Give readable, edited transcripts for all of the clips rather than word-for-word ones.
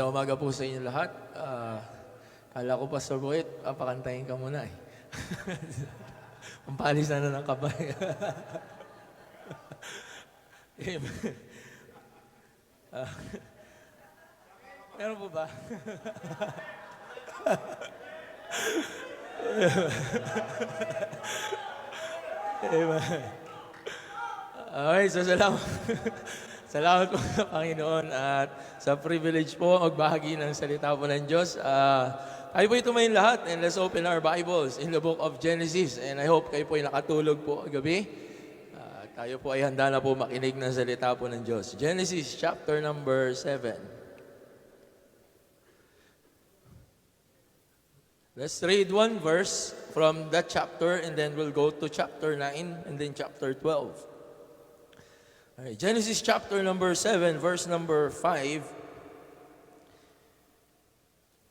Magandang umaga po sa inyo lahat. Kala ko, Pastor Boyet, pakantayin ka muna eh. Pampalis na ng kabay. Amen. Meron po ba? Amen. Okay, so salamat po sa Panginoon at sa privilege po magbahagi ng salita po ng Diyos. Tayo po tumayin lahat and let's open our Bibles in the book of Genesis. And I hope kayo po ay nakatulog po gabi. Tayo po ay handa na po makinig ng salita po ng Diyos. Genesis chapter number 7. Let's read one verse from that chapter and then we'll go to chapter 9 and then chapter 12. All right, Genesis chapter number 7, verse number 5.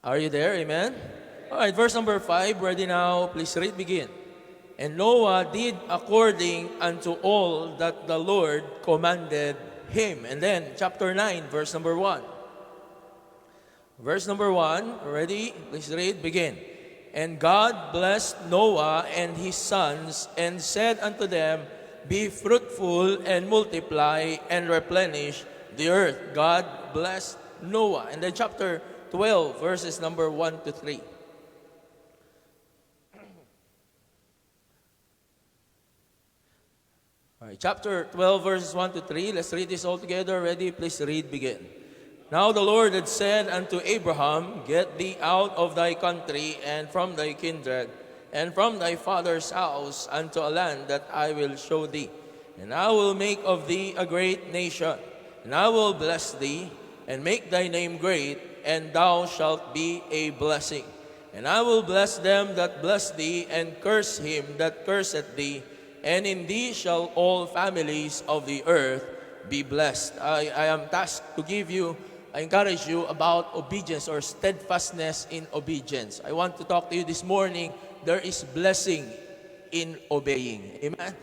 Are you there? Amen? All right, verse number 5. Ready now? Please read, begin. And Noah did according unto all that the Lord commanded him. And then, chapter 9, verse number 1. Verse number 1. Ready? Please read, begin. And God blessed Noah and his sons and said unto them, be fruitful and multiply and replenish the earth. God blessed Noah. And then chapter 12, verses number 1 to 3. All right, chapter 12, verses 1 to 3. Let's read this all together. Ready? Please read, begin. Now the Lord had said unto Abraham, get thee out of thy country and from thy kindred, and from thy father's house unto a land that I will show thee. And I will make of thee a great nation, and I will bless thee, and make thy name great, and thou shalt be a blessing. And I will bless them that bless thee, and curse him that curseth thee, and in thee shall all families of the earth be blessed. I am tasked to I encourage you about obedience or steadfastness in obedience. I want to talk to you this morning. There is blessing in obeying. Amen?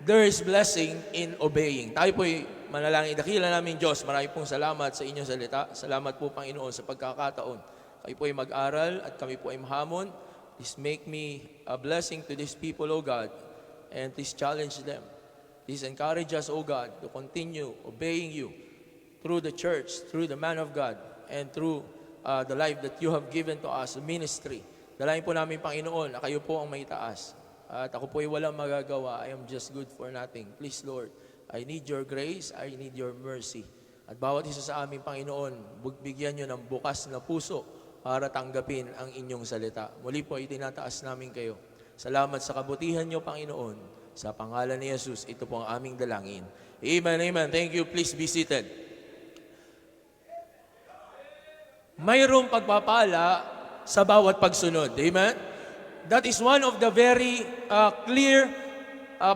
There is blessing in obeying. Tayo po'y manalangin. Dakila namin Diyos, marami pong salamat sa inyong salita. Salamat po, Panginoon, sa pagkakataon. Kayo po'y mag-aral at kami po ay mahamon. Please make me a blessing to these people, O God, and please challenge them. Please encourage us, O God, to continue obeying you through the church, through the man of God, and through the life that you have given to us, the ministry. Dalayan po namin, Panginoon, na kayo po ang may taas. At ako po ay walang magagawa. I am just good for nothing. Please, Lord, I need your grace. I need your mercy. At bawat isa sa amin, Panginoon, bigyan nyo ng bukas na puso para tanggapin ang inyong salita. Muli po, itinataas namin kayo. Salamat sa kabutihan nyo, Panginoon. Sa pangalan ni Jesus, ito po ang aming dalangin. Amen, amen. Thank you. Please be seated. Mayroong pagpapala sa bawat pagsunod. Amen? That is one of the very clear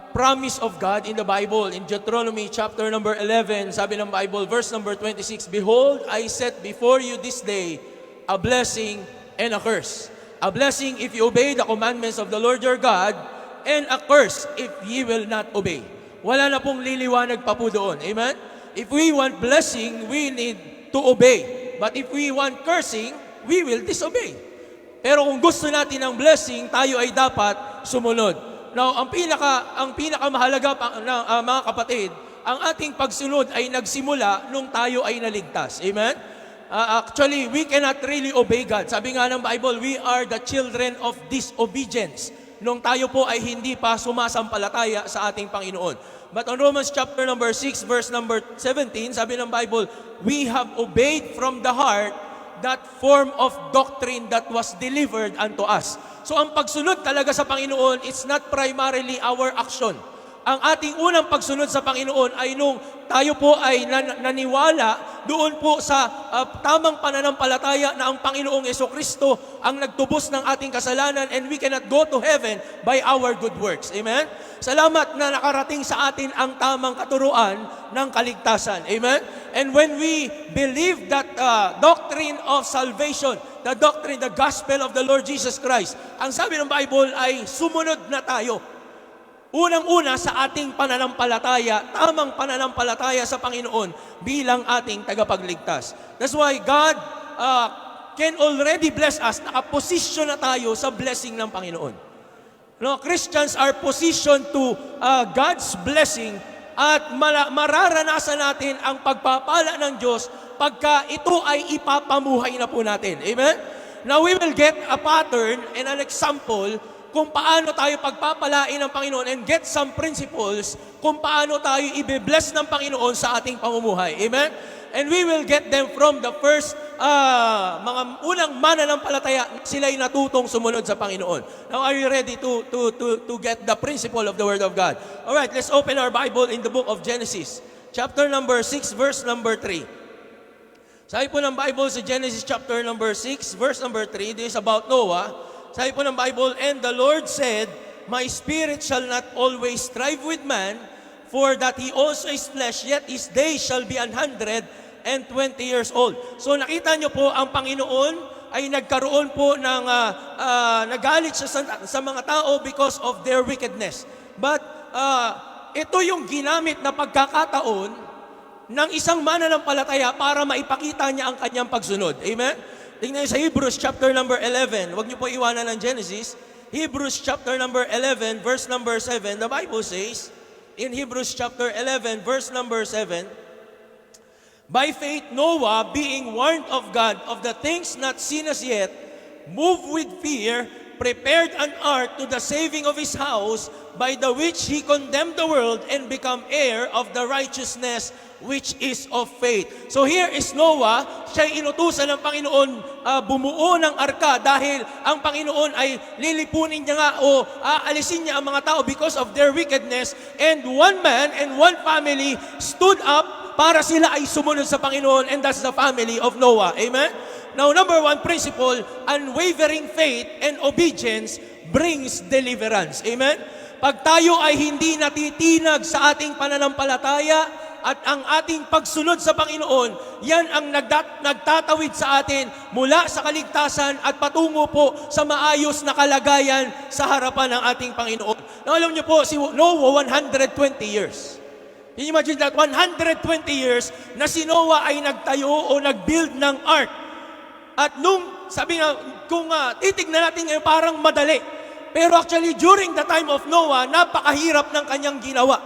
promise of God in the Bible. In Deuteronomy chapter number 11, sabi ng Bible, verse number 26, behold, I set before you this day a blessing and a curse. A blessing if you obey the commandments of the Lord your God, and a curse if ye will not obey. Wala na pong liliwanag pa po doon. Amen? If we want blessing, we need to obey. But if we want cursing, we will disobey. Pero kung gusto natin ng blessing, tayo ay dapat sumunod. Now, ang pinakamahalaga mga kapatid, ang ating pagsunod ay nagsimula nung tayo ay naligtas. Amen? Actually, we cannot really obey God. Sabi nga ng Bible, we are the children of disobedience. Nung tayo po ay hindi pa sumasampalataya sa ating Panginoon. But on Romans chapter number 6, verse number 17, sabi ng Bible, we have obeyed from the heart that form of doctrine that was delivered unto us. So ang pagsunod talaga sa Panginoon, it's not primarily our action. Ang ating unang pagsunod sa Panginoon ay nung tayo po ay naniwala doon po sa tamang pananampalataya na ang Panginoong Jesucristo ang nagtubos ng ating kasalanan and we cannot go to heaven by our good works. Amen? Salamat na nakarating sa atin ang tamang katuruan ng kaligtasan. Amen? And when we believe that doctrine of salvation, the doctrine, the gospel of the Lord Jesus Christ, ang sabi ng Bible ay sumunod na tayo. Unang-una sa ating pananampalataya, tamang pananampalataya sa Panginoon bilang ating tagapagligtas. That's why God can already bless us. Nakaposisyon na tayo sa blessing ng Panginoon. No, Christians are positioned to God's blessing at mararanasan natin ang pagpapala ng Diyos pagka ito ay ipapamuhay na po natin. Amen? Now we will get a pattern and an example kung paano tayo pagpapalain ng Panginoon and get some principles kung paano tayo ibe-bless ng Panginoon sa ating pamumuhay. Amen? And we will get them from the first, mga unang mananampalataya, sila'y natutong sumunod sa Panginoon. Now, are you ready to get the principle of the Word of God? Alright, let's open our Bible in the book of Genesis. Chapter number 6, verse number 3. Sabi po ng Bible sa Genesis chapter number 6, verse number 3, this is about Noah. Sabi po ng Bible, "And the Lord said, My spirit shall not always strive with man, for that he also is flesh, yet his days shall be 120 years old." So nakita nyo po, ang Panginoon ay nagkaroon po ng nagalit siya sa mga tao because of their wickedness. But ito yung ginamit na pagkakataon ng isang mananampalataya para maipakita niya ang kanyang pagsunod. Amen? Tingnan niyo sa Hebrews chapter number 11. Huwag niyo po iwanan ng Genesis. Hebrews chapter number 11, verse number 7. The Bible says, in Hebrews chapter 11, verse number 7, "By faith Noah, being warned of God of the things not seen as yet, moved with fear, prepared an ark to the saving of his house, by the which he condemned the world and become heir of the righteousness which is of faith." So here is Noah, siya'y inutusan ng Panginoon bumuo ng arka dahil ang Panginoon ay lilipunin niya nga o aalisin niya ang mga tao because of their wickedness, and one man and one family stood up para sila ay sumunod sa Panginoon, and that's the family of Noah. Amen? Now, number one principle, unwavering faith and obedience brings deliverance. Amen? Pag tayo ay hindi natitinag sa ating pananampalataya at ang ating pagsunod sa Panginoon, yan ang nagtatawid sa atin mula sa kaligtasan at patungo po sa maayos na kalagayan sa harapan ng ating Panginoon. Now, alam niyo po, si Noah, 120 years. Can you imagine that? 120 years na si Noah ay nagtayo o nagbuild ng ark. At nung, sabi nga, kung titignan natin ngayon, parang madali. Pero actually, during the time of Noah, napakahirap ng kanyang ginawa.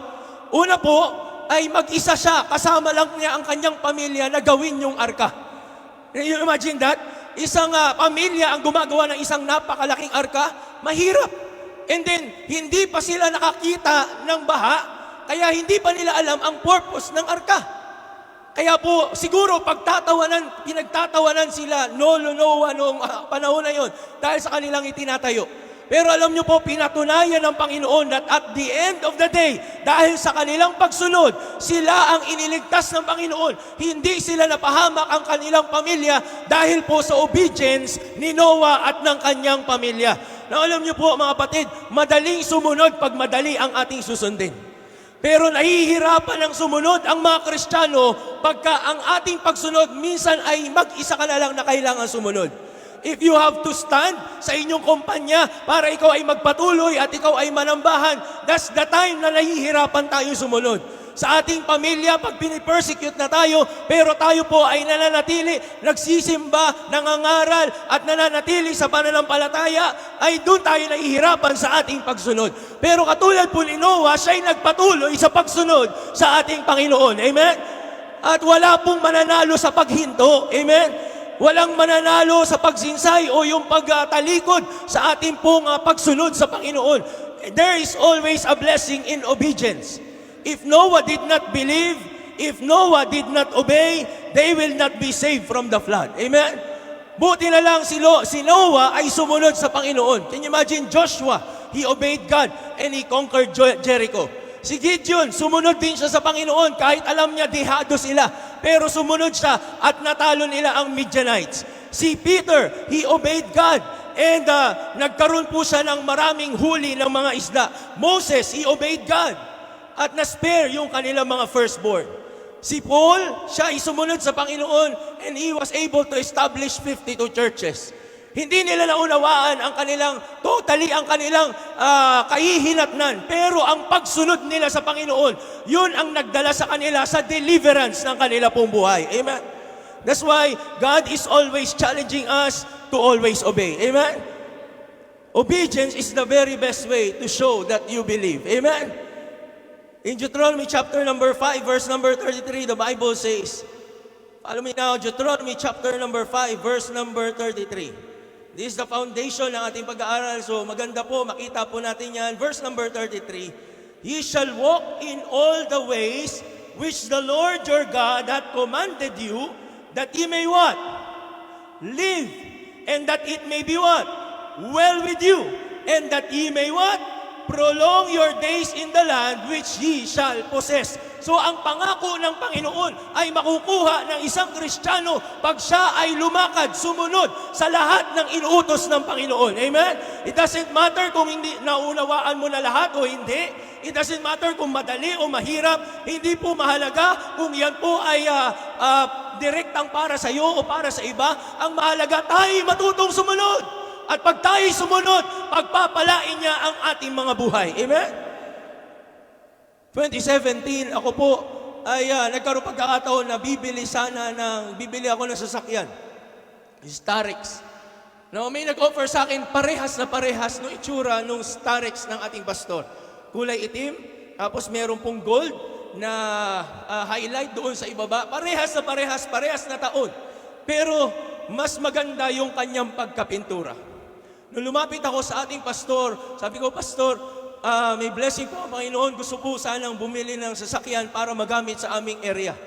Una po, ay mag-isa siya, kasama lang niya ang kanyang pamilya na gawin yung arka. Can you imagine that? Isang pamilya ang gumagawa ng isang napakalaking arka, mahirap. And then, hindi pa sila nakakita ng baha, kaya hindi pa nila alam ang purpose ng arka. Kaya po, siguro pinagtatawanan sila Noah noong panahon na yon dahil sa kanilang itinatayo. Pero alam nyo po, pinatunayan ng Panginoon that at the end of the day, dahil sa kanilang pagsunod, sila ang iniligtas ng Panginoon. Hindi sila napahamak ang kanilang pamilya dahil po sa obedience ni Noah at ng kanyang pamilya. Na alam nyo po mga kapatid, madaling sumunod pag madali ang ating susundin. Pero nahihirapan ang sumunod ang mga Kristiyano pagka ang ating pagsunod minsan ay mag-isa ka na lang na kailangan sumunod. If you have to stand sa inyong kumpanya para ikaw ay magpatuloy at ikaw ay manambahan, that's the time na nahihirapan tayo sumunod. Sa ating pamilya, pag pinipersecute na tayo, pero tayo po ay nananatili, nagsisimba, nangangaral, at nananatili sa pananampalataya, ay doon tayo nahihirapan sa ating pagsunod. Pero katulad po ni Noah, siya'y nagpatuloy sa pagsunod sa ating Panginoon. Amen? At wala pong mananalo sa paghinto. Amen? Walang mananalo sa pagsinsay o yung pagtalikod sa ating pong pagsunod sa Panginoon. There is always a blessing in obedience. If Noah did not believe, if Noah did not obey, they will not be saved from the flood. Amen? Buti na lang si Noah ay sumunod sa Panginoon. Can you imagine Joshua? He obeyed God and he conquered Jericho. Si Gideon, sumunod din siya sa Panginoon kahit alam niya dihado sila. Pero sumunod siya at natalo nila ang Midianites. Si Peter, he obeyed God and nagkaroon po siya ng maraming huli ng mga isda. Moses, he obeyed God at na-spare yung kanilang mga firstborn. Si Paul, siya ay sumunod sa Panginoon and he was able to establish 52 churches. Hindi nila naunawaan ang kanilang kahihinatnan. Pero ang pagsunod nila sa Panginoon, yun ang nagdala sa kanila sa deliverance ng kanila pong buhay. Amen? That's why God is always challenging us to always obey. Amen? Obedience is the very best way to show that you believe. Amen? In Deuteronomy chapter number 5, verse number 33, the Bible says, follow me now, Deuteronomy chapter number 5, verse number 33. This is the foundation ng ating pag-aaral. So maganda po, makita po natin yan. Verse number 33, Ye shall walk in all the ways which the Lord your God hath commanded you, that ye may what? Live, and that it may be what? Well with you, and that ye may what? Prolong your days in the land which ye shall possess. So ang pangako ng Panginoon ay makukuha ng isang Kristiyano pag siya ay lumakad, sumunod sa lahat ng inuutos ng Panginoon. Amen? It doesn't matter kung hindi naunawaan mo na lahat o hindi. It doesn't matter kung madali o mahirap. Hindi po mahalaga kung yan po ay direktang para sa iyo o para sa iba. Ang mahalaga tayo matutong sumunod. At pag tayo sumunod, pagpapalain niya ang ating mga buhay. Amen? 2017, ako po ay nagkaroon pagkakataon na bibili ako ng sasakyan. Starex. Now, may nag-offer sa akin parehas na parehas ng itsura ng Starex ng ating pastor. Kulay itim, tapos meron pong gold na highlight doon sa ibaba. Parehas na taon. Pero mas maganda yung kanyang pagkapintura. Nung lumapit ako sa ating pastor, sabi ko, Pastor, may blessing po ang Panginoon. Gusto po sanang bumili ng sasakyan para magamit sa aming area.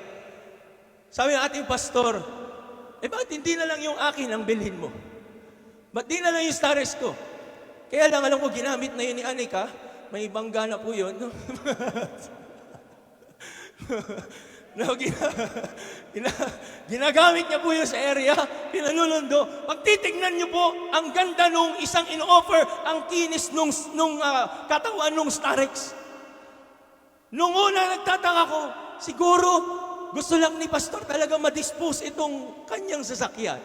Sabi ng ating pastor, bakit hindi na lang yung akin ang bilhin mo? Ba't di na lang yung Starex ko? Kaya lang alam ko, ginamit na yun ni Anika. May bangga na po yun. No? Ginagamit niya po yun sa area, pinalulundo. Pag titignan niyo po, ang ganda nung isang in-offer, ang kinis nung katawan nung Starex. Nung una, nagtataka ko, siguro, gusto lang ni Pastor talaga ma-dispose itong kanyang sasakyan.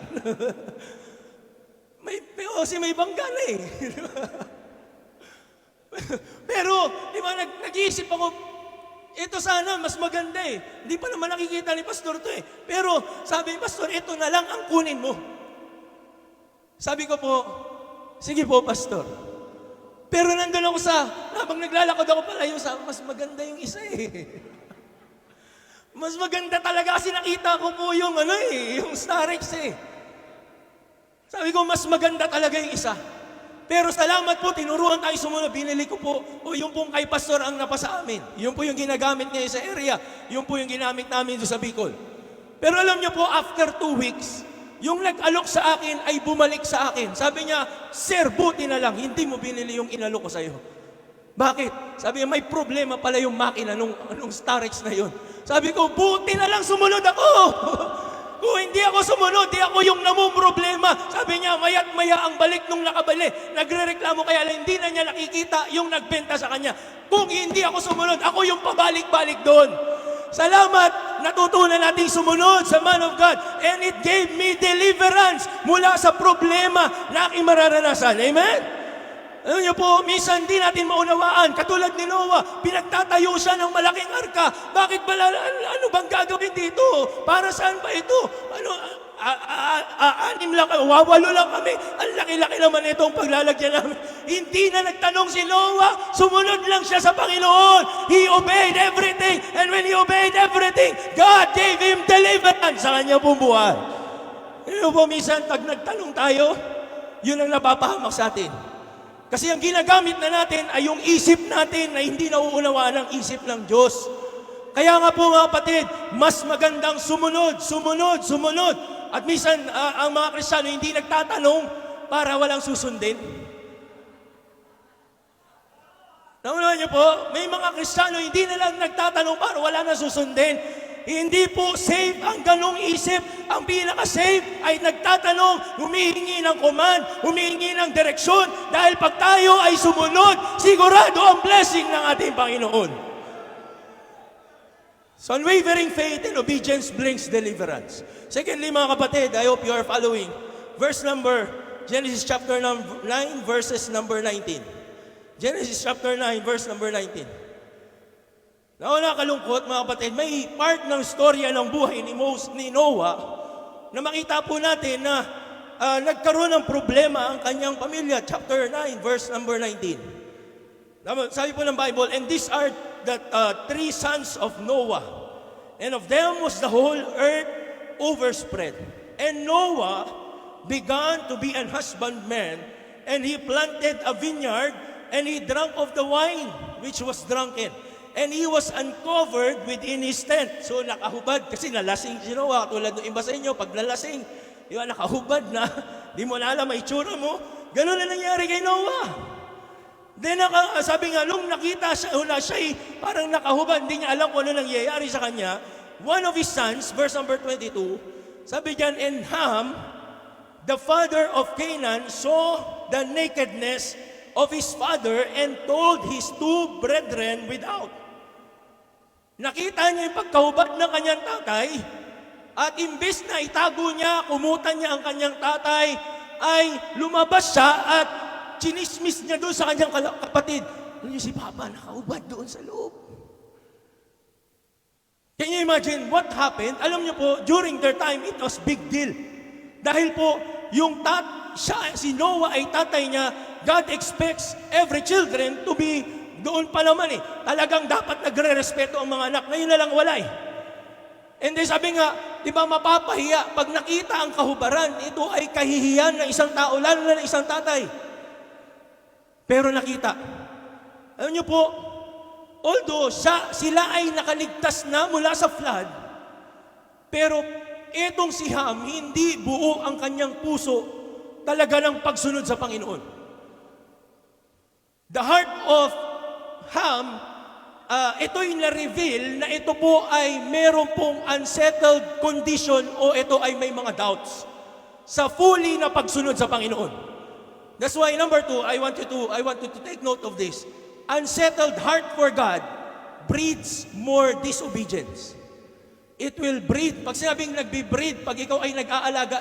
may bangga na eh. Pero, di ba, nag-iisip ako, ito sana, mas maganda eh. Hindi pa naman nakikita ni Pastor to eh. Pero, sabi ni Pastor, ito na lang ang kunin mo. Sabi ko po, sige po, Pastor. Pero nandun ako habang naglalakad ako palayo, mas maganda yung isa eh. Mas maganda talaga kasi nakita ko po yung yung Starex eh. Sabi ko, mas maganda talaga yung isa. Pero salamat po, tinuruan tayo sumunod. Binili ko po, yung pong kay Pastor ang napasa amin. Yung po yung ginagamit niya sa area. Yung po yung ginamit namin doon sa Bicol. Pero alam niyo po, after 2 weeks, yung nag-alok sa akin ay bumalik sa akin. Sabi niya, Sir, buti na lang, hindi mo binili yung inalok ko sa iyo. Bakit? Sabi niya, may problema pala yung makina nung Starex na yun. Sabi ko, buti na lang sumunod ako. Kung hindi ako sumunod, di ako yung namumroblema. Sabi niya, maya't maya ang balik nung nakabali. Nagre-reklamo kaya lang hindi na niya nakikita yung nagbenta sa kanya. Kung hindi ako sumunod, ako yung pabalik-balik doon. Salamat, natutunan nating sumunod sa man of God. And it gave me deliverance mula sa problema na aking mararanasan. Amen? Alam niyo po, minsan di natin maunawaan. Katulad ni Noah, pinagtatayo siya ng malaking arka. Bakit ba, ano bang gagawin dito? Para saan ba ito? Anim lang, wawalo lang kami. Ang laki-laki naman itong paglalagyan namin. Hindi na nagtanong si Noah, sumunod lang siya sa Panginoon. He obeyed everything. And when he obeyed everything, God gave him deliverance sa kanya pong buhay. Ano po, minsan, pag nagtanong tayo, yun ang napapahamak sa atin. Kasi ang ginagamit na natin ay yung isip natin na hindi nauunawaan ang isip ng Diyos. Kaya nga po mga kapatid, mas magandang sumunod. At minsan, ang mga Kristiyano hindi nagtatanong para walang susundin. Naunawan niyo po, may mga Kristiyano hindi na lang nagtatanong para wala na susundin. Hindi po safe ang ganong isip. Ang pinaka-safe ay nagtatanong, humihingi ng command, humihingi ng direksyon. Dahil pag tayo ay sumunod, sigurado ang blessing ng ating Panginoon. So unwavering faith and obedience brings deliverance. Secondly, mga kapatid, I hope you are following. Genesis chapter 9, verses number 19. Genesis chapter 9, verse number 19. Nauna kalungkot, mga kapatid, may part ng storya ng buhay ni Noah na makita po natin na nagkaroon ng problema ang kanyang pamilya. Chapter 9, verse number 19. Sabi po ng Bible, and these are the three sons of Noah, and of them was the whole earth overspread. And Noah began to be an husbandman, and he planted a vineyard, and he drank of the wine which was drunken. And he was uncovered within his tent. So nakahubad, kasi nalasing si Noah. Tulad ng iba sa inyo, pag nalasing, di ba, nakahubad na, di mo na alam, may itsura mo. Ganun na nangyari kay Noah. Then sabi nga, nung nakita siya, parang nakahubad, hindi niya alam kung ano nangyayari sa kanya. One of his sons, verse number 22, sabi diyan, and Ham, the father of Canaan, saw the nakedness of his father and told his two brethren without. Nakita niya yung pagkahubad ng kanyang tatay, at imbes na itago niya, kumutan niya ang kanyang tatay, ay lumabas siya at chinismis niya doon sa kanyang kapatid. Ano niyo si Papa, nakahubad doon sa loob. Can you imagine what happened? Alam niyo po, during their time, it was big deal. Dahil po, yung si Noah ay tatay niya, God expects every children to be doon pa naman talagang dapat nagre-respeto ang mga anak. Ngayon na lang wala And then sabi nga, di ba mapapahiya, pag nakita ang kahubaran, ito ay kahihiyan ng isang tao, lalo na ng isang tatay. Pero nakita. Alam niyo po, although sila ay nakaligtas na mula sa flood, pero itong si Ham, hindi buo ang kanyang puso talaga ng pagsunod sa Panginoon. The heart of Ham, ito'y na-reveal na ito po ay meron pong unsettled condition o ito ay may mga doubts sa fully na pagsunod sa Panginoon. That's why number 2, I want you to take note of this. Unsettled heart for God breeds more disobedience. It will breed. Pag sinabing nagbi-breed, pag ikaw ay nag-aalaga,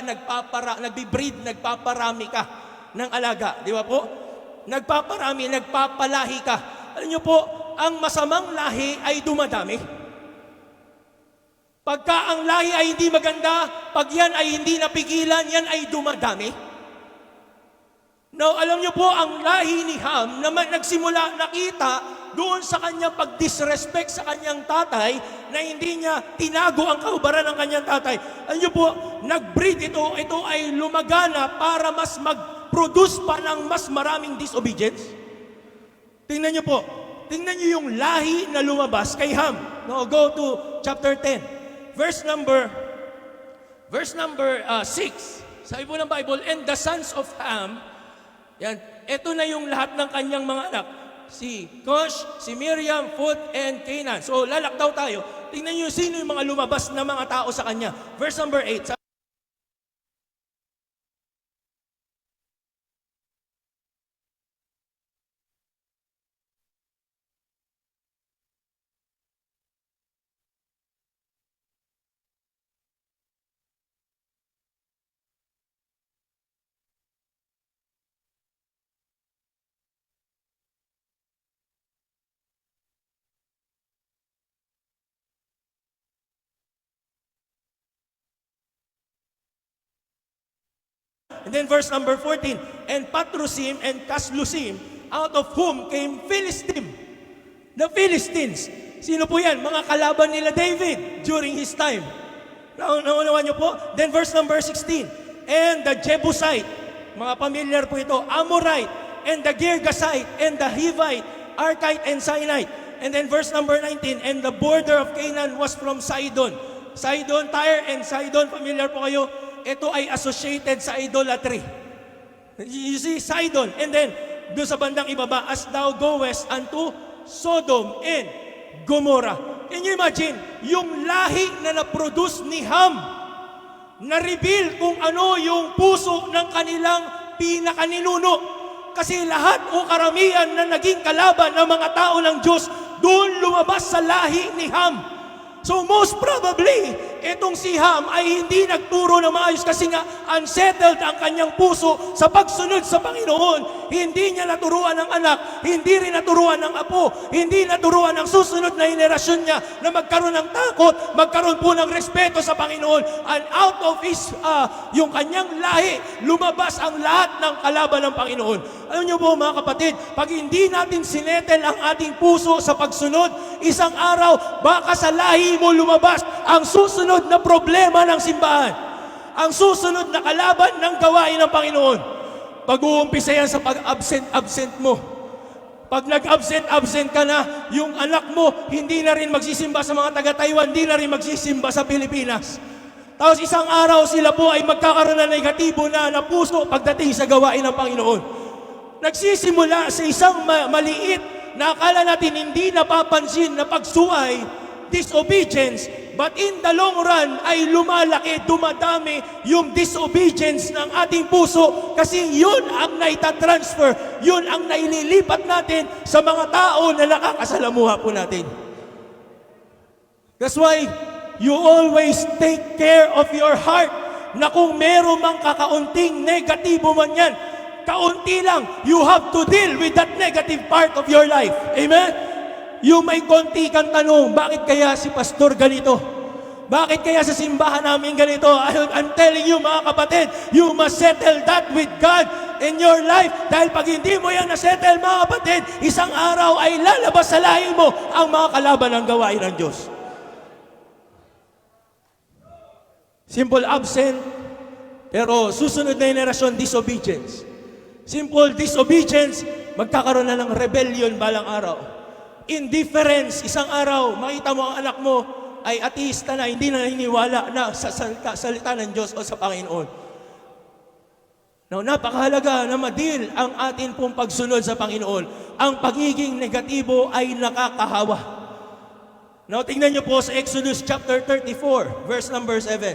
nagpaparami ka ng alaga. Di ba po? Nagpaparami, nagpapalahi ka. Alam niyo po, ang masamang lahi ay dumadami. Pagka ang lahi ay hindi maganda, pag yan ay hindi napigilan, yan ay dumadami. Now, alam niyo po, ang lahi ni Ham na nagsimula nakita doon sa kanyang pag-disrespect sa kanyang tatay na hindi niya tinago ang kahubaran ng kanyang tatay. Alam niyo po, nag-breed ito ay lumagana para mas mag-produce pa ng mas maraming disobedience. Tingnan niyo po, tingnan niyo yung lahi na lumabas kay Ham. No, go to chapter 10. Verse number 6. Sabi po ng Bible, and the sons of Ham, yan, ito na yung lahat ng kanyang mga anak. Si Cush, si Miriam, Phut, and Canaan. So, lalakdaw tayo. Tingnan niyo sino yung mga lumabas na mga tao sa kanya. Verse number 8. And then verse number 14, and Patrusim and Caslusim, out of whom came Philistine. The Philistines. Sino po yan? Mga kalaban nila David during his time. Naunawan niyo po? Then verse number 16, and the Jebusite, mga familiar po ito, Amorite, and the Girgasite, and the Hivite, Arkite, and Sinite. And then verse number 19, and the border of Canaan was from Sidon. Sidon, Tyre, and Sidon, familiar po kayo? Ito ay associated sa idolatry. You see, Sidon. And then, doon sa bandang ibaba, as thou goest unto Sodom and Gomorrah. Can you imagine? Yung lahi na na-produce ni Ham, na-reveal kung ano yung puso ng kanilang pinakaninuno. Kasi lahat o karamihan na naging kalaban ng mga tao ng Diyos, doon lumabas sa lahi ni Ham. So most probably, Itong si Ham ay hindi nagturo na maayos kasi nga unsettled ang kanyang puso sa pagsunod sa Panginoon. Hindi niya naturuan ng anak, hindi rin naturuan ng apo, hindi naturuan ng susunod na henerasyon niya na magkaroon ng takot, magkaroon po ng respeto sa Panginoon. And out of yung kanyang lahi, lumabas ang lahat ng kalaban ng Panginoon. Alam niyo po mga kapatid, pag hindi natin sinetel ang ating puso sa pagsunod, isang araw, baka sa lahi mo lumabas ang susunod na problema ng simbahan. Ang susunod na kalaban ng gawain ng Panginoon. Pag-uumpisa yan sa pag-absent mo. Pag nag-absent ka na, yung anak mo hindi na rin magsisimba sa mga taga-Taiwan, hindi na rin magsisimba sa Pilipinas. Tapos isang araw sila po ay magkakaroon ng negatibo na puso pagdating sa gawain ng Panginoon. Nagsisimula sa isang maliit na akala natin hindi napapansin na pagsuway, disobedience, but in the long run ay lumalaki, dumadami yung disobedience ng ating puso kasi yun ang naitatransfer, yun ang naililipat natin sa mga tao na nakakasalamuha po natin. That's why you always take care of your heart na kung meron mang kakaunting negatibo man yan, kaunti lang, you have to deal with that negative part of your life. Amen? Yung may konti kang tanong, bakit kaya si pastor ganito? Bakit kaya sa simbahan namin ganito? I'm telling you mga kapatid, you must settle that with God in your life. Dahil pag hindi mo yan na-settle mga kapatid, isang araw ay lalabas sa lahi mo ang mga kalaban ng gawain ng Diyos. Simple absent, pero susunod na henerasyon, disobedience. Simple disobedience, magkakaroon na ng rebellion balang araw. Indifference, isang araw, makita mo ang anak mo ay ateista na, hindi na naniniwala na sa salita ng Diyos o sa Panginoon. Now, napakahalaga na madil ang atin pong pagsunod sa Panginoon. Ang pagiging negatibo ay nakakahawa. Now, tingnan niyo po sa Exodus chapter 34, verse number 7.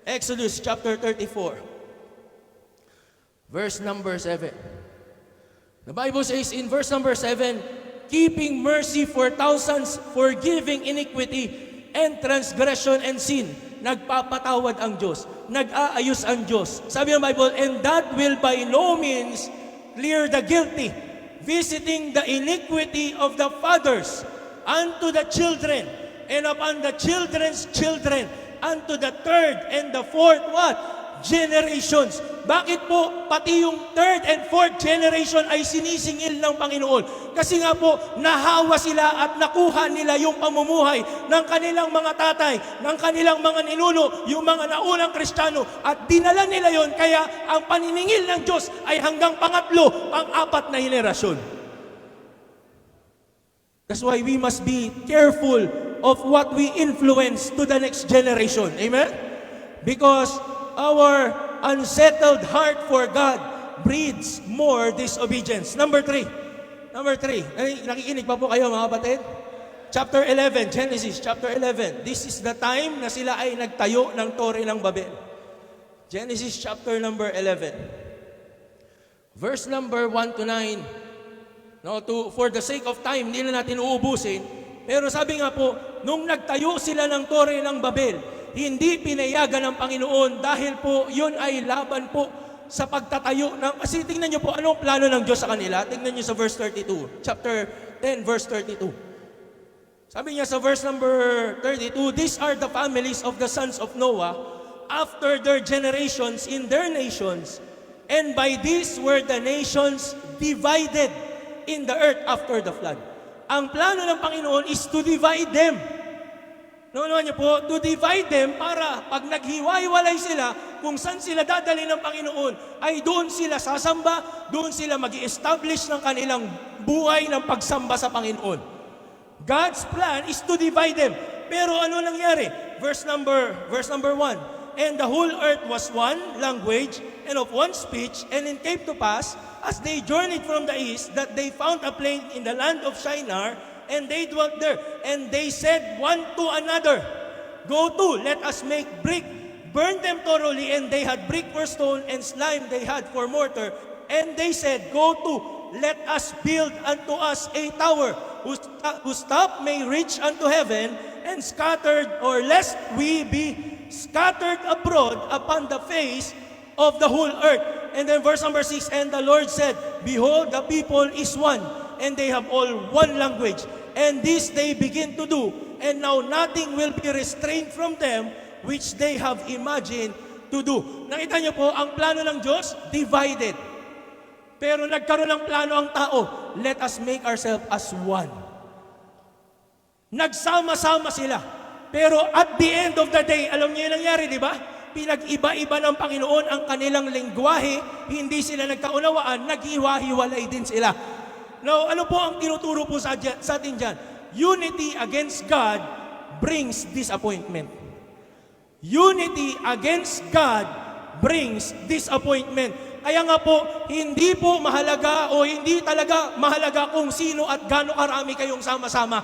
Exodus chapter 34. Verse number 7. The Bible says in verse number 7, keeping mercy for thousands, forgiving iniquity and transgression and sin. Nagpapatawad ang Diyos. Nag-aayos ang Diyos. Sabi ng Bible, and that will by no means clear the guilty, visiting the iniquity of the fathers unto the children, and upon the children's children, unto the third and the fourth, what? Generations. Bakit po pati yung third and fourth generation ay sinisingil ng Panginoon? Kasi nga po, nahawa sila at nakuha nila yung pamumuhay ng kanilang mga tatay, ng kanilang mga ninuno, yung mga naunang Kristiyano, at dinala nila yon. Kaya ang paniningil ng Diyos ay hanggang pangatlo, pang-apat na henerasyon. That's why we must be careful of what we influence to the next generation. Amen? Because our unsettled heart for God breeds more disobedience. Number 3. Nakikinig pa po kayo mga kapatid? Chapter 11, Genesis chapter 11. This is the time na sila ay nagtayo ng Tore ng Babel. Genesis chapter number 11. Verse number 1 to 9. No, for the sake of time, hindi na natin uubusin. Pero sabi nga po, nung nagtayo sila ng Tore ng Babel, hindi pinayagan ng Panginoon dahil po yun ay laban po sa pagtatayo ng... Kasi tingnan nyo po anong plano ng Diyos sa kanila. Tingnan nyo sa verse 32. Chapter 10, verse 32. Sabi niya sa verse number 32, these are the families of the sons of Noah after their generations in their nations, and by this were the nations divided in the earth after the flood. Ang plano ng Panginoon is to divide them. Naunawan niyo po, to divide them para pag naghiwa-hiwalay sila, kung saan sila dadali ng Panginoon, ay doon sila sasamba, doon sila mag-i-establish ng kanilang buhay ng pagsamba sa Panginoon. God's plan is to divide them. Pero ano nangyari? Verse number 1. And the whole earth was one language and of one speech, and it came to pass, as they journeyed from the east, that they found a plain in the land of Shinar, and they dwelt there. And they said one to another, go to, let us make brick. Burn them thoroughly, and they had brick for stone, and slime they had for mortar. And they said, go to, let us build unto us a tower, whose top may reach unto heaven, and scattered, or lest we be scattered abroad upon the face of the whole earth. And then verse number 6, and the Lord said, behold, the people is one, and they have all one language. And this they begin to do, and now nothing will be restrained from them which they have imagined to do. Nakita niyo po, ang plano ng Diyos, divided. Pero nagkaroon ng plano ang tao, let us make ourselves as one. Nagsama-sama sila. Pero at the end of the day, alam niyo yung nangyari, di ba? Pinag-iba-iba ng Panginoon ang kanilang lengguwahe, hindi sila nagkaunawaan, naghiwa-hiwalay din sila. Now, ano po ang tinuturo po sa atin dyan? Unity against God brings disappointment. Unity against God brings disappointment. Kaya nga po, hindi po mahalaga o hindi talaga mahalaga kung sino at gaano karami kayong sama-sama.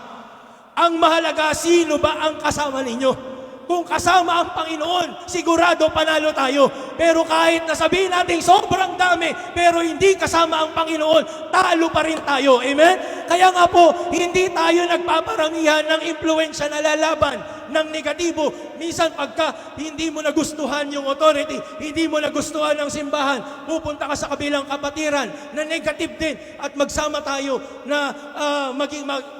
Ang mahalaga, sino ba ang kasama ninyo? Kung kasama ang Panginoon, sigurado panalo tayo. Pero kahit nasabihin natin sobrang dami, pero hindi kasama ang Panginoon, talo pa rin tayo. Amen? Kaya nga po, hindi tayo nagpaparamihan ng impluensya na lalaban ng negatibo. Minsan pagka hindi mo nagustuhan yung authority, hindi mo nagustuhan ng simbahan, pupunta ka sa kabilang kapatiran na negative din at magsama tayo na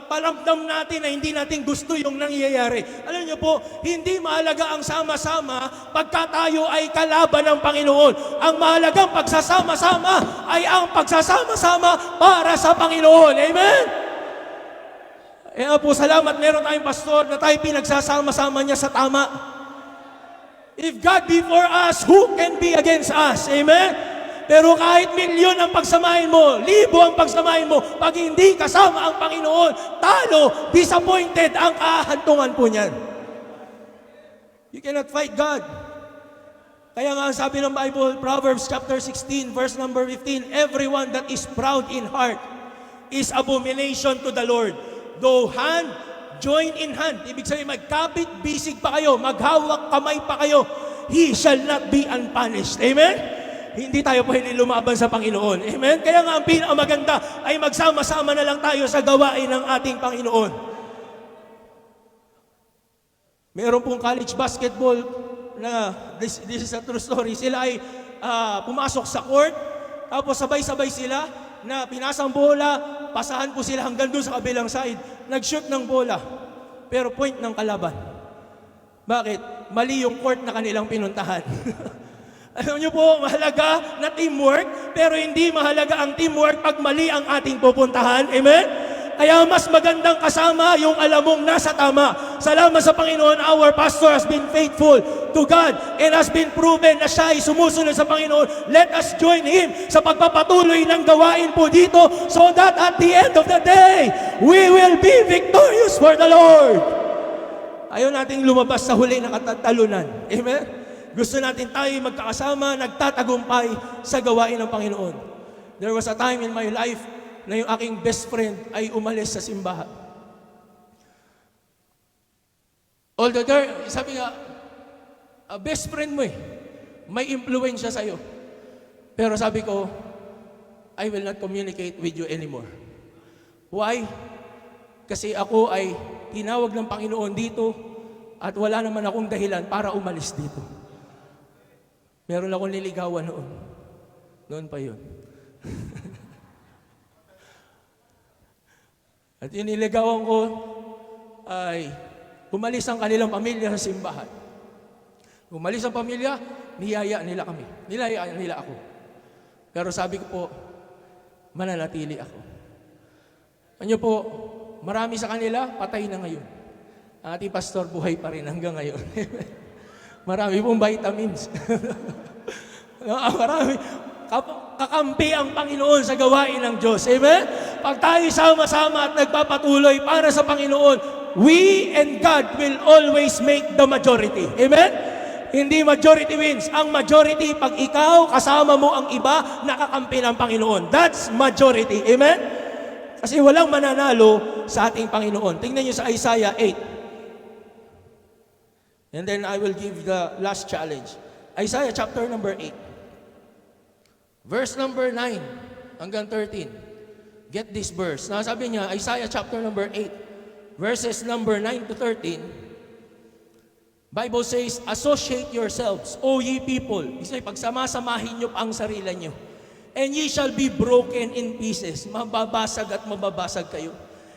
paramdam natin na hindi natin gusto yung nangyayari. Alam niyo po, hindi mahalaga ang sama-sama pagka tayo ay kalaban ng Panginoon. Ang mahalagang pagsasama-sama ay ang pagsasama-sama para sa Panginoon. Amen? Kaya po, salamat meron tayong pastor na tayo pinagsasama-sama niya sa tama. If God be for us, who can be against us? Amen? Pero kahit milyon ang pagsamahin mo, libo ang pagsamahin mo, pag hindi kasama ang Panginoon, talo, disappointed ang kahantungan po niyan. You cannot fight God. Kaya nga ang sabi ng Bible, Proverbs chapter 16, verse number 15, everyone that is proud in heart is abomination to the Lord. Though hand, join in hand. Ibig sabihin, magkapit, bisig pa kayo, maghawak kamay pa kayo, he shall not be unpunished. Amen? Hindi tayo pwede lumaban sa Panginoon. Amen? Kaya nga ang pinakamaganda ay magsama-sama na lang tayo sa gawain ng ating Panginoon. Meron pong college basketball na, this is a true story, sila ay pumasok sa court, tapos sabay-sabay sila na pinasang bola, pasahan po sila hanggang doon sa kabilang side. Nag-shoot ng bola, pero point ng kalaban. Bakit? Mali yung court na kanilang pinuntahan. Alam niyo po, mahalaga na teamwork, pero hindi mahalaga ang teamwork pag mali ang ating pupuntahan. Amen? Kaya mas magandang kasama yung alam mong nasa tama. Salamat sa Panginoon, our pastor has been faithful to God and has been proven na siya ay sumusunod sa Panginoon. Let us join him sa pagpapatuloy ng gawain po dito so that at the end of the day, we will be victorious for the Lord. Ayaw nating lumabas sa huli na katatalunan. Amen? Gusto natin tayo magkakasama, nagtatagumpay sa gawain ng Panginoon. There was a time in my life na yung aking best friend ay umalis sa simbahan. Although there, sabi nga, best friend mo may impluensya sa'yo. Pero sabi ko, I will not communicate with you anymore. Why? Kasi ako ay tinawag ng Panginoon dito at wala naman akong dahilan para umalis dito. Meron akong niligawan noon. Noon pa yun. At yung niligawan ko ay umalis ang kanilang pamilya sa simbahan. Umalis ang pamilya, niyaya nila kami. Niyaya nila ako. Pero sabi ko po, mananatili ako. Ano po, marami sa kanila, patay na ngayon. Ang ating pastor, buhay pa rin hanggang ngayon. Marami pong vitamins. Marami. Kakampi ang Panginoon sa gawain ng Diyos. Amen? Pag tayo sama-sama at nagpapatuloy para sa Panginoon, we and God will always make the majority. Amen? Hindi majority wins. Ang majority, pag ikaw, kasama mo ang iba, nakakampi ng Panginoon. That's majority. Amen? Kasi walang mananalo sa ating Panginoon. Tingnan niyo sa Isaiah 8. And then I will give the last challenge. Isaiah chapter number 8. Verse number 9 hanggang 13. Get this verse. Sabi niya, Isaiah chapter number 8, verses number 9 to 13, Bible says, associate yourselves, O ye people. Isa, pagsama-samahin nyo pa ang sarili nyo. And ye shall be broken in pieces. Mababasag at mababasag kayo.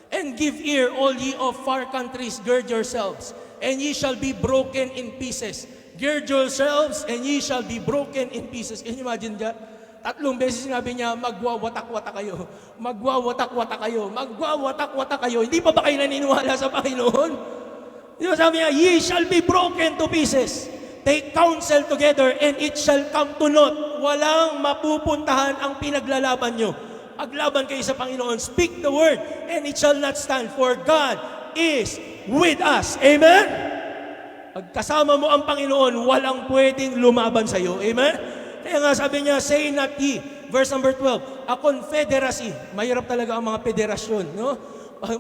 And give ear, all ye of far countries, gird yourselves, and ye shall be broken in pieces. Gird yourselves, and ye shall be broken in pieces. Can you imagine that? 3 beses sinabi niya, magwawatak-watak kayo. Magwawatak-watak kayo. Magwawatak-watak kayo. Hindi pa ba kayo naniniwala sa Panginoon? Di ba sabi niya, ye shall be broken to pieces. Take counsel together and it shall come to naught. Walang mapupuntahan ang pinaglalaban nyo. Aglaban kayo sa Panginoon. Speak the word and it shall not stand, for God is with us. Amen? Pagkasama mo ang Panginoon, walang pwedeng lumaban sa iyo. Amen? Kaya nga sabi niya, say not ye. Verse number 12, a confederacy. Mahirap talaga ang mga federasyon. No?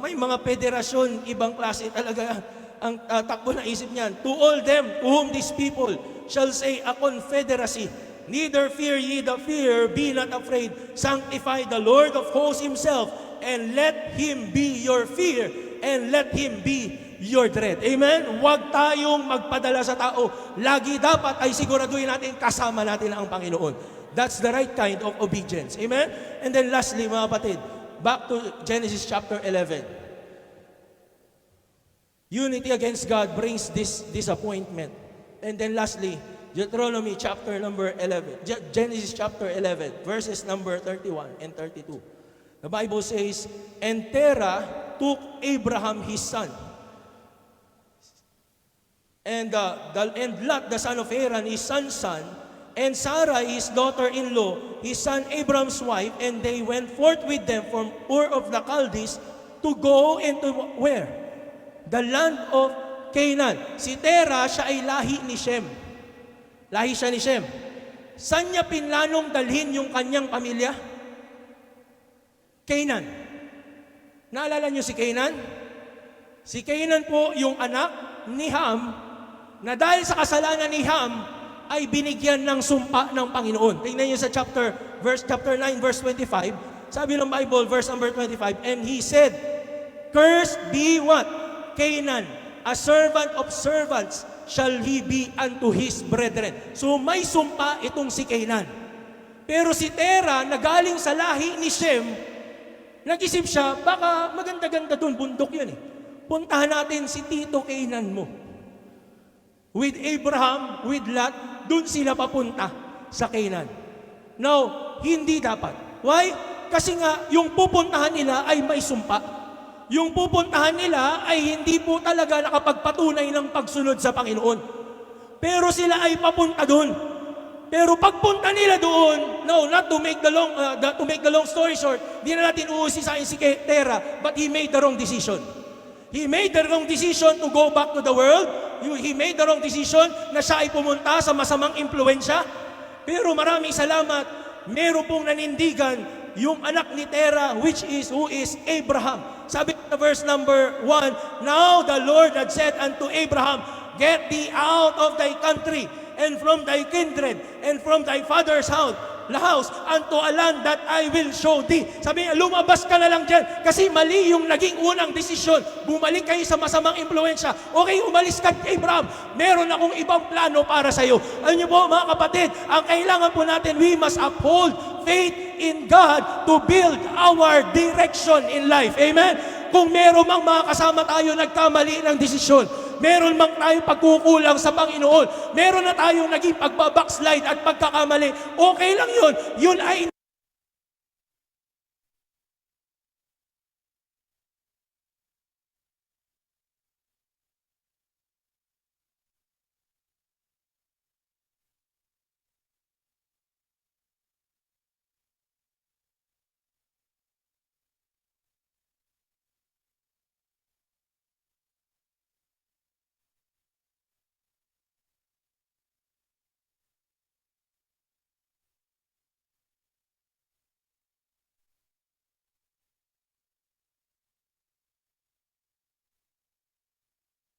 May mga federasyon, ibang klase talaga ang takbo na isip niyan. To all them to whom these people shall say a confederacy, neither fear ye the fear, be not afraid. Sanctify the Lord of hosts himself, and let him be your fear, and let him be your dread. Amen? Huwag tayong magpadala sa tao. Lagi dapat ay siguraduhin natin kasama natin ang Panginoon. That's the right kind of obedience. Amen? And then lastly, mga kapatid, back to Genesis chapter 11. Unity against God brings this disappointment. And then lastly, Deuteronomy chapter number 11, Genesis chapter 11, verses number 31 and 32. The Bible says, and Terah took Abraham his son, and Lot the son of Haran his son's son, and Sarah his daughter-in-law, his son Abraham's wife, and they went forth with them from Ur of the Chaldees to go into where? The land of Canaan. Si Terah, siya ay lahi ni Shem. Lahi siya ni Shem. Saan niya pinlanong dalhin yung kanyang pamilya? Canaan. Naalala niyo si Canaan? Si Canaan po yung anak ni Ham, na dahil sa kasalanan ni Ham, ay binigyan ng sumpa ng Panginoon. Tingnan niyo sa chapter 9, verse 25. Sabi ng Bible, verse number 25, and he said, cursed be what? Canaan, a servant of servants shall he be unto his brethren. So may sumpa itong si Canaan. Pero si Terah, na galing sa lahi ni Shem, nag-isip siya, baka maganda-ganda doon, bundok yun eh. Puntahan natin si Tito Canaan mo. With Abraham, with Lot, doon sila papunta sa Canaan. Now, hindi dapat. Why? Kasi nga, yung pupuntahan nila ay may sumpa. Yung pupuntahan nila ay hindi po talaga nakapagpatunay ng pagsunod sa Panginoon. Pero sila ay papunta doon. Pero pagpunta nila doon, no, not to make the long story short, di na natin uusisain si Terah, but he made the wrong decision. He made the wrong decision to go back to the world. He made the wrong decision na siya ay pumunta sa masamang impluensya. Pero maraming salamat, meron pong nanindigan yung anak ni Terah, who is Abraham. Sabi sa verse number 1, now the Lord had said unto Abraham, get thee out of thy country, and from thy kindred, and from thy father's house, unto a land that I will show thee. Sabi niya, lumabas ka na lang dyan, kasi mali yung naging unang desisyon. Bumalik kayo sa masamang impluensya. Okay, umalis ka, Abraham. Meron akong ibang plano para sa iyo. Alam niyo po, mga kapatid, ang kailangan po natin, we must uphold faith in God to build our direction in life. Amen? Kung meron mang mga kasama tayo nagkamali ng desisyon, meron mang tayong pagkukulang sa Panginoon, meron na tayong naging pagbabackslide at pagkakamali, okay lang yun. Yun ay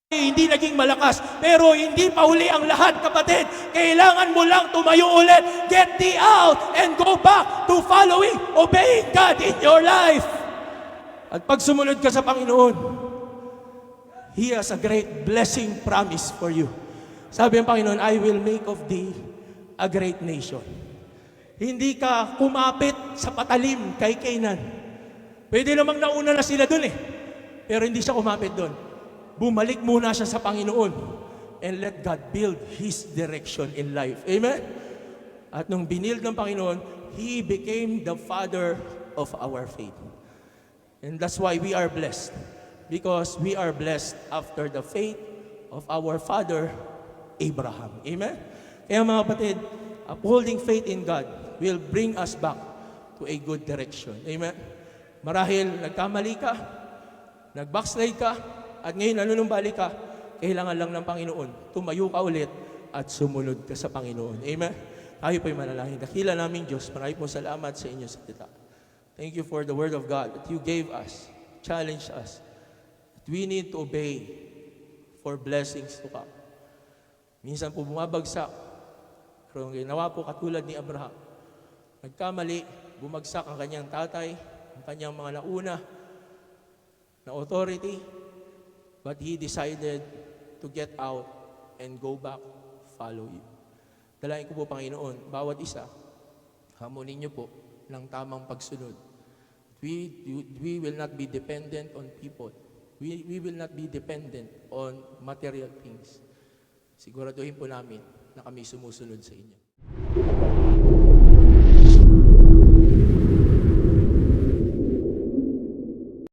hindi naging malakas. Pero hindi pa huli ang lahat, kapatid. Kailangan mo lang tumayo ulit. Get thee out and go back to following, obeying God in your life. At pag sumunod ka sa Panginoon, He has a great blessing promise for you. Sabi ng Panginoon, I will make of thee a great nation. Hindi ka kumapit sa patalim kay Canaan. Pwede namang nauna na sila dun pero hindi siya kumapit dun. Bumalik muna siya sa Panginoon and let God build His direction in life. Amen? At nung binild ng Panginoon, He became the father of our faith. And that's why we are blessed. Because we are blessed after the faith of our father, Abraham. Amen? Kaya mga kapatid, upholding faith in God will bring us back to a good direction. Amen? Marahil nagkamali ka, nag-backslide ka, at ngayon nanunumbalik ka, kailangan lang ng Panginoon. Tumayo ka ulit at sumunod ka sa Panginoon. Amen? Tayo po'y manalangin. Dakila naming Diyos, maraming po salamat sa inyo sa kita. Thank you for the Word of God that you gave us, challenged us. We need to obey for blessings to come. Minsan po bumabagsak. Pero ginawa po katulad ni Abraham. Nagkamali, bumagsak ang kanyang tatay, ang kanyang mga nauna na authority, but he decided to get out and go back, follow you. Dalayan ko po, Panginoon, bawat isa, hamunin niyo po ng tamang pagsunod. We will not be dependent on people. We will not be dependent on material things. Siguraduhin po namin na kami sumusunod sa inyo.